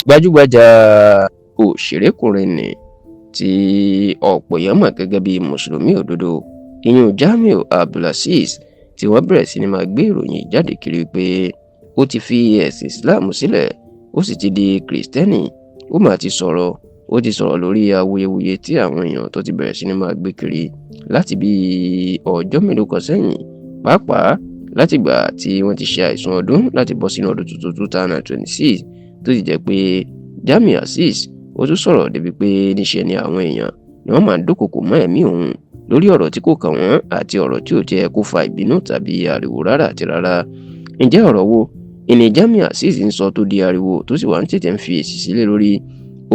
gbajúgbajà òṣèrékùnrin ni tí ọ̀pọ̀ èèyàn mọ̀ gẹ́gẹ́ bí mùsùlùmí òdodo ìyún Jamiu Abdulazeez tí wọ́n bẹ̀rẹ̀ sí ni máa gbé ìròyìn jáde kiri pé ó ti fi ẹ̀sìn Islam sílẹ̀ ó sì ti di Kirisiteeni. Ó mà ti sọ̀rọ̀ lórí awuyewuye tí àwọn èèyàn tó ti bẹ̀rẹ̀ sí ni máa gbé kiri láti bí ọjọ́ mélòó kan sẹ́yìn, pàápàá látìgbà tí wọ́n ti ṣe àìsùn ọdún láti bọ́ sínú ọdún tuntun 2026 tó sì jẹ́ pé Jamiu Azeez ó tún sọ̀rọ̀ débi pé níṣe ni àwọn èèyàn ni wọ́n máa ń dúnkòokò mọ́ ẹ̀mí òun lórí ọ̀rọ̀ tí kò kàn wọ́n àti ọ̀rọ̀ tí ò jẹ́ kó fa ìbínú tàbí ariwo rárá àti rárá. Ǹjẹ́ ọ̀rọ̀ wo ìní Jamiu Azeez ń sọ tó di ariwo tó sì wá ń tètè ń fi èsì sílẹ̀ lórí?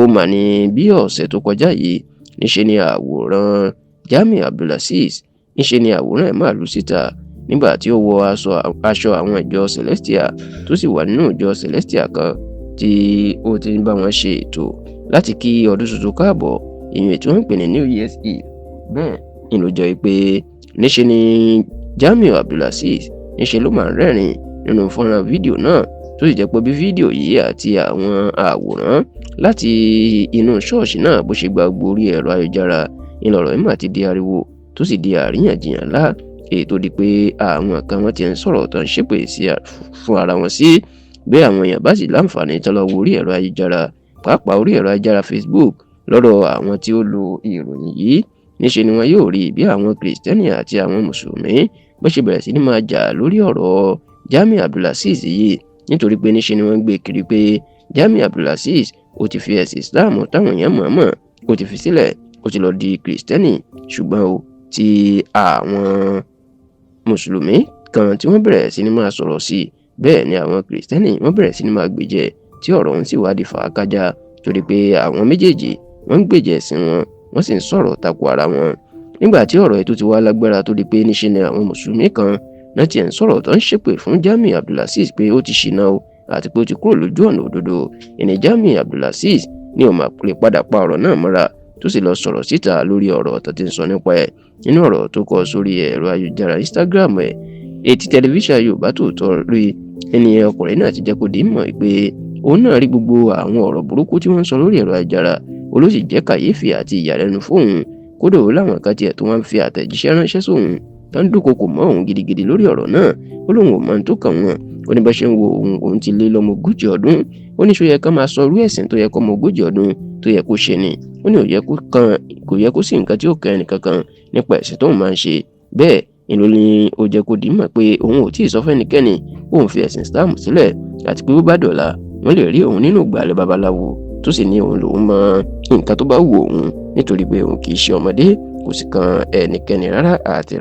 Ó mà ní bí ọ̀sẹ̀ tó kọjá yìí níṣe ni àwòrán Jamiu Abdulazeez níṣe ni àwòrán ẹ̀ máa lù síta nígbà tí ó wọ aṣọ àwọn ìjọ Celestial tó sì wà nínú ìjọ Celestial kan tí ó ti ń bá wọn ṣe ètò láti kí ọdún tuntun káàbọ̀, ìyẹn tí wọ́n ń pè ní New Year's Eve. Bẹ́ẹ̀ ni ló jọ pé níṣe ni Jamiu Abdulazeez níṣe ló máa ń rẹ́rìn nínú fọ́nrán fídíò náà tó sì jẹ́ pé bí fídíò yìí àti àwọn àwòrán láti inú ṣọ́ọ̀ṣì náà bó ṣe gba gbogbo orí ẹ̀rọ ayélujára ìlọ̀rọ̀ yìí mà ti di ariwo tó sì di àríyànjiyàn ńlá, èyí tó di pé àwọn kan wọ́n ti ń sọ̀rọ̀ tó ń ṣépè fún ara wọn sí bí àwọn èèyàn bá sì láǹfààní tó lọ wo orí ẹ̀rọ ayélujára, pàápàá orí ẹ̀rọ ayélujára Facebook lọ́dọ̀ àwọn tí ó lo ìròyìn yìí. Níṣe ni wọn yóò rí bí àwọn Kirisiteeni àti àwọn mùsùlùmí bó ṣe bẹ̀rẹ̀ sí ni máa jà lórí ọ̀rọ̀ Jamiu Abdulazeez yìí, nítorí pé níṣe ni wọ́n gbé kiri pé Jamiu Abdulazeez ó ti fi ẹ̀sìn Islam táwọn èèyàn mọ̀ọ́mọ̀ ó ti fi sílẹ̀ ó ti lọ di Kirisiteeni. Ṣùgbọ́n o tí àwọn mùsùlùmí kan tí wọ́n bẹ̀rẹ̀ sí ni máa sọ̀rọ̀ sí i, bẹ́ẹ̀ ni àwọn Kirisiteeni wọ́n bẹ̀rẹ̀ sí ni máa gbèjẹ tí ọ̀rọ̀ ọ̀hún sì wá di fàákájà torí pé àwọn méjèèjì wọ́n ń gbèjẹ ẹ̀sìn wọn wọ́n sì ń sọ̀rọ̀ tako ara wọn. Nígbà tí ọ̀rọ̀ ètò ti wá lágbára tó di pé níṣe ni àwọn mùsùlùmí kan náà ti ń sọ̀rọ̀ tó ń ṣépè fún Jamiu Abdulazeez pé ó ti ṣìnà o àti pé ó ti kúrò lójú ọ̀nà òdodo. Ìní Jamiu Abdulazeez ní ó máa lè padà pa ọ̀rọ̀ náà mọ́ra tó sì lọ sọ̀rọ̀ síta lórí ọ̀rọ̀ tó ti ń sọ nípa ẹ̀ nínú ọ̀rọ̀ tó kọ sórí ẹ̀rọ ayélujára Instagram ẹ̀. Etí tẹlifíṣàn Yorùbá Tòótọ́ rí ènìyàn ọkùnrin náà ti jẹ́ kó di mọ̀ pé òun náà rí gbogbo àwọn ọ̀rọ̀ burúkú tí wọ́n ń sọ lórí ẹ̀rọ ayélujára olóṣì jẹ́ kàyéfì àti ìyàlẹ́nu fóun. Kódà ó láwọn kan tiẹ̀ tó wọ́n ń fi àtẹ̀jíṣẹ́ ránṣẹ́ sóun tó ń dúnkokò mọ́ òun gidigidi lórí ọ̀rọ̀ náà. Ó lóun ò mọ ohun tó kàn wọ́n, ó ní bá ṣe ń wo òun ti lé lọ́mọ 40 ọdún, ó ní ṣó yẹ ká máa sọ irú ẹ̀sìn tó yẹ kó ọmọ 40 ọdún tó yẹ kó ṣe ni. Ó ní kò yẹ kó sí nǹkan tí ó kan ẹnìkankan nípa ẹ̀sìn tóun máa ń ṣe. Bẹ́ẹ̀ ìlú ni ó jẹ́ kó dì mọ̀ pé òun ò tí ì sọ fẹ́nikẹ́ni òun fi ẹ̀sìn Islam sílẹ̀ àti pé bó bá dọ̀la wọ́n lè rí òun nínú ìgbàlẹ̀ babaláwo tó sì ní òun lòun mọ nǹkan tó bá wù òun nítorí pé òun kì í ṣe ọmọdé kò sì kan ẹnikẹ́ni rárá àti